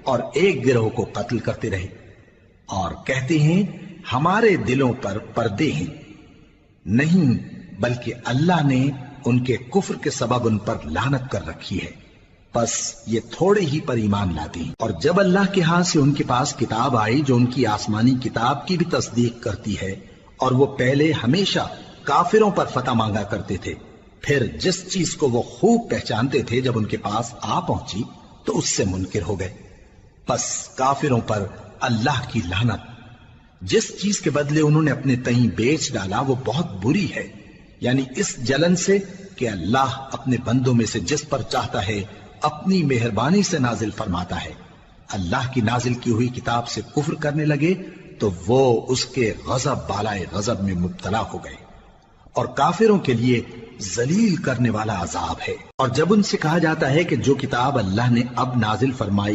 اور ایک گروہ کو قتل کرتے رہے اور کہتے ہیں ہمارے دلوں پر پردے ہیں، نہیں بلکہ اللہ نے ان کے کفر کے سبب ان پر لعنت کر رکھی ہے، بس یہ تھوڑے ہی پر ایمان لاتے ہیں۔ اور جب اللہ کے ہاں سے ان کے پاس کتاب آئی جو ان کی آسمانی کتاب کی بھی تصدیق کرتی ہے، اور وہ پہلے ہمیشہ کافروں پر فتح مانگا کرتے تھے، پھر جس چیز کو وہ خوب پہچانتے تھے جب ان کے پاس آ پہنچی تو اس سے منکر ہو گئے، بس کافروں پر اللہ کی لعنت۔ جس چیز کے بدلے انہوں نے اپنے تئیں بیچ ڈالا وہ بہت بری ہے، یعنی اس جلن سے کہ اللہ اپنے بندوں میں سے جس پر چاہتا ہے اپنی مہربانی سے نازل فرماتا ہے۔ اللہ کی نازل کی ہوئی کتاب سے کفر کرنے لگے تو وہ اس کے غضب بالائے غضب میں مبتلا ہو گئے، اور کافروں کے لیے ذلیل کرنے والا عذاب ہے۔ اور جب ان سے کہا جاتا ہے کہ جو کتاب اللہ نے اب نازل فرمائی